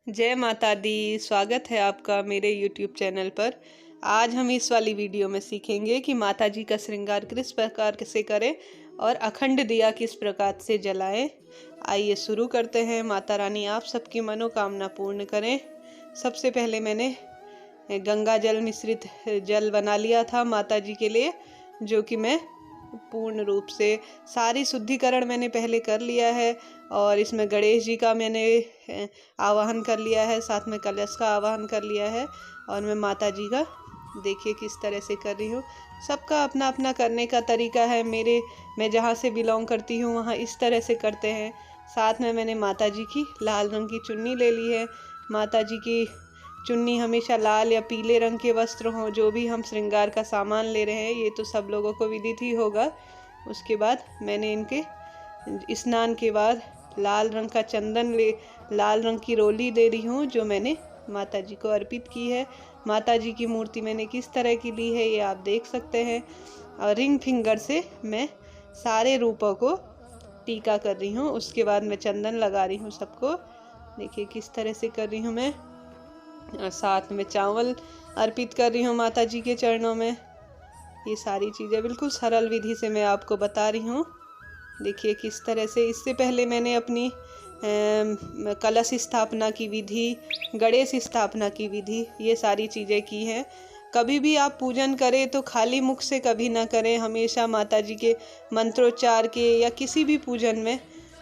जय माता दी। स्वागत है आपका मेरे YouTube चैनल पर। आज हम इस वाली वीडियो में सीखेंगे कि माता जी का श्रृंगार किस प्रकार से करें और अखंड दिया किस प्रकार से जलाएं। आइए शुरू करते हैं। माता रानी आप सबकी मनोकामना पूर्ण करें। सबसे पहले मैंने गंगा जल मिश्रित जल बना लिया था माता जी के लिए, जो कि मैं पूर्ण रूप से सारी शुद्धिकरण मैंने पहले कर लिया है। और इसमें गणेश जी का मैंने आवाहन कर लिया है, साथ में कलश का आवाहन कर लिया है। और मैं माता जी का देखिए किस तरह से कर रही हूँ। सबका अपना अपना करने का तरीका है। मैं जहाँ से बिलोंग करती हूँ वहाँ इस तरह से करते हैं। साथ में मैंने माता जी की लाल रंग की चुन्नी ले ली है। माता जी की चुन्नी हमेशा लाल या पीले रंग के वस्त्र हों। जो भी हम श्रृंगार का सामान ले रहे हैं ये तो सब लोगों को विदित ही होगा। उसके बाद मैंने इनके स्नान के बाद लाल रंग की रोली दे रही हूँ, जो मैंने माता जी को अर्पित की है। माता जी की मूर्ति मैंने किस तरह की ली है ये आप देख सकते हैं। और रिंग फिंगर से मैं सारे रूपों को टीका कर रही हूँ। उसके बाद मैं चंदन लगा रही हूँ सबको। देखिए किस तरह से कर रही हूँ मैं। और साथ में चावल अर्पित कर रही हूँ माता जी के चरणों में। ये सारी चीज़ें बिल्कुल सरल विधि से मैं आपको बता रही हूँ। देखिए किस तरह से। इससे पहले मैंने अपनी कलश स्थापना की विधि, गणेश स्थापना की विधि, ये सारी चीज़ें की हैं। कभी भी आप पूजन करें तो खाली मुख से कभी ना करें। हमेशा माता जी के मंत्रोच्चार के या किसी भी पूजन में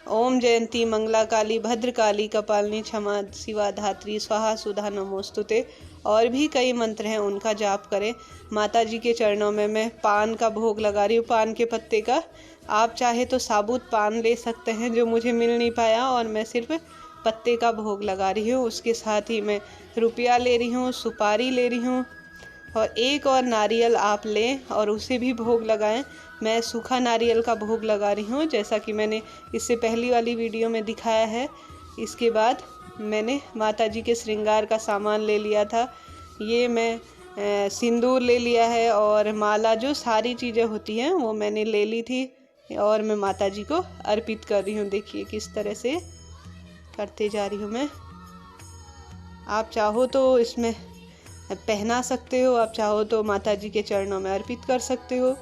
ओम जयंती मंगला काली भद्रकाली कपालिनी क्षमा शिवा धात्री स्वाहा सुधा नमोस्तुते और भी कई मंत्र हैं, उनका जाप करें। माता जी के चरणों में मैं पान का भोग लगा रही हूँ, पान के पत्ते का। आप चाहे तो साबुत पान ले सकते हैं, जो मुझे मिल नहीं पाया, और मैं सिर्फ पत्ते का भोग लगा रही हूँ। उसके साथ ही मैं रुपया ले रही हूँ, सुपारी ले रही हूँ, और एक और नारियल आप लें और उसे भी भोग लगाएं। मैं सूखा नारियल का भोग लगा रही हूँ, जैसा कि मैंने इससे पहली वाली वीडियो में दिखाया है। इसके बाद मैंने माता जी के श्रृंगार का सामान ले लिया था। ये मैं सिंदूर ले लिया है और माला, जो सारी चीज़ें होती हैं वो मैंने ले ली थी और मैं माता जी को अर्पित कर रही हूँ। देखिए किस तरह से करते जा रही हूँ मैं। आप चाहो तो इसमें पहना सकते हो, आप चाहो तो माता जी के चरणों में अर्पित कर सकते हो।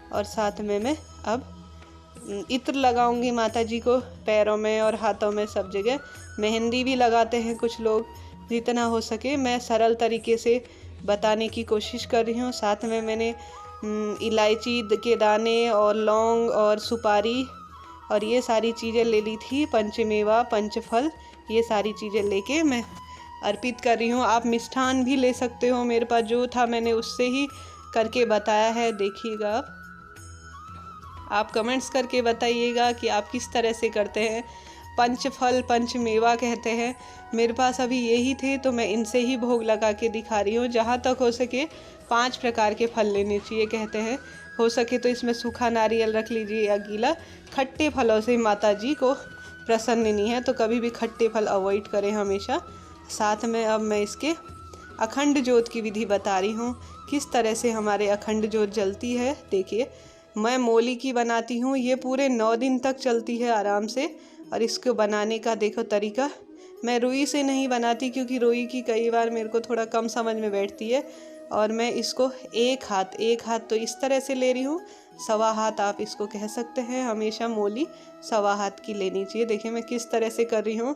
और साथ में मैं अब इत्र लगाऊंगी माता जी को, पैरों में और हाथों में सब जगह। मेहंदी भी लगाते हैं कुछ लोग। जितना हो सके मैं सरल तरीके से बताने की कोशिश कर रही हूँ। साथ में मैंने इलायची के दाने और लौंग और सुपारी और ये सारी चीज़ें ले ली थी। पंचमेवा पंचफल ये सारी चीज़ें लेके मैं अर्पित कर रही हूँ। आप मिष्ठान भी ले सकते हो, मेरे पास जो था मैंने उससे ही करके बताया है। देखिएगा आप कमेंट्स करके बताइएगा कि आप किस तरह से करते हैं। पंचफल पंचमेवा कहते हैं, मेरे पास अभी यही थे तो मैं इनसे ही भोग लगा के दिखा रही हूँ। जहाँ तक हो सके 5 प्रकार के फल लेने चाहिए कहते हैं। हो सके तो इसमें सूखा नारियल रख लीजिए या गीला। खट्टे फलों से माता जी को प्रसन्न नहीं है, तो कभी भी खट्टे फल अवॉइड करें हमेशा। साथ में अब मैं इसके अखंड ज्योत की विधि बता रही हूँ, किस तरह से हमारे अखंड ज्योत जलती है। देखिए मैं मोली की बनाती हूँ, ये पूरे 9 दिन तक चलती है आराम से। और इसको बनाने का देखो तरीका, मैं रुई से नहीं बनाती क्योंकि रुई की कई बार मेरे को थोड़ा कम समझ में बैठती है। और मैं इसको एक हाथ तो इस तरह से ले रही हूँ, सवा हाथ आप इसको कह सकते हैं। हमेशा मोली सवा हाथ की लेनी चाहिए। देखिए मैं किस तरह से कर रही हूँ।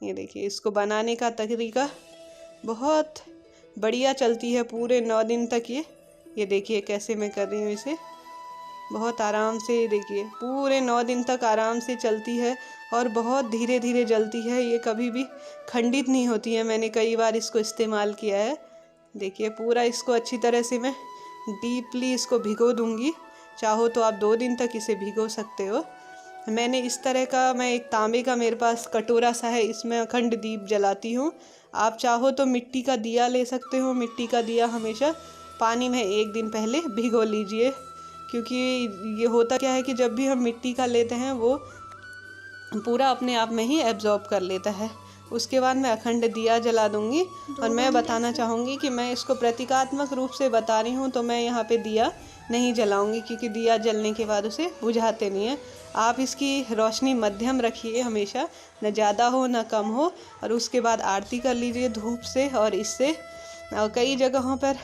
ये देखिए इसको बनाने का तरीका बहुत बढ़िया चलती है पूरे 9 दिन तक। ये देखिए कैसे मैं कर रही हूँ इसे, बहुत आराम से। देखिए पूरे 9 दिन तक आराम से चलती है और बहुत धीरे धीरे जलती है। ये कभी भी खंडित नहीं होती है। मैंने कई बार इसको इस्तेमाल किया है। देखिए पूरा इसको अच्छी तरह से मैं डीपली इसको भिगो दूंगी। चाहो तो आप 2 दिन तक इसे भिगो सकते हो। मैंने इस तरह का, मैं एक तांबे का मेरे पास कटोरा सा है, इसमें अखंड दीप जलाती हूँ। आप चाहो तो मिट्टी का दिया ले सकते हो। मिट्टी का दिया हमेशा पानी में 1 दिन पहले भिगो लीजिए, क्योंकि ये होता क्या है कि जब भी हम मिट्टी का लेते हैं वो पूरा अपने आप में ही एब्जॉर्ब कर लेता है। उसके बाद मैं अखंड दिया जला दूंगी। और मैं बताना चाहूँगी कि मैं इसको प्रतीकात्मक रूप से बता रही हूँ, तो मैं यहाँ पे दिया नहीं जलाऊंगी, क्योंकि दिया जलने के बाद उसे बुझाते नहीं हैं। आप इसकी रोशनी मध्यम रखिए हमेशा, न ज़्यादा हो न कम हो। और उसके बाद आरती कर लीजिए धूप से। और इससे कई जगहों पर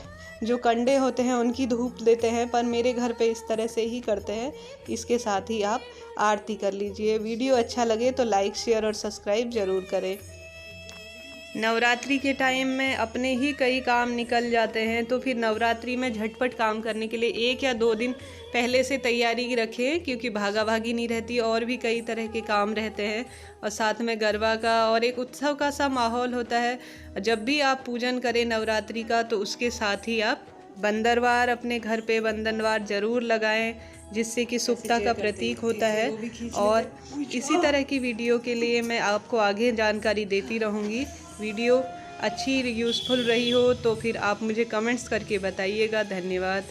जो कंडे होते हैं उनकी धूप देते हैं, पर मेरे घर पे इस तरह से ही करते हैं। इसके साथ ही आप आरती कर लीजिए। वीडियो अच्छा लगे तो लाइक, शेयर और सब्सक्राइब ज़रूर करें। नवरात्रि के टाइम में अपने ही कई काम निकल जाते हैं, तो फिर नवरात्रि में झटपट काम करने के लिए 1 या 2 दिन पहले से तैयारी रखें, क्योंकि भागा भागी नहीं रहती और भी कई तरह के काम रहते हैं। और साथ में गरबा का और एक उत्सव का सा माहौल होता है। जब भी आप पूजन करें नवरात्रि का, तो उसके साथ ही आप बंदरवार अपने घर पे बंदरवार ज़रूर लगाएं, जिससे कि शुभता का प्रतीक होता है। और इसी तरह की वीडियो के लिए मैं आपको आगे जानकारी देती रहूँगी। वीडियो अच्छी यूज़फुल रही हो तो फिर आप मुझे कमेंट्स करके बताइएगा। धन्यवाद।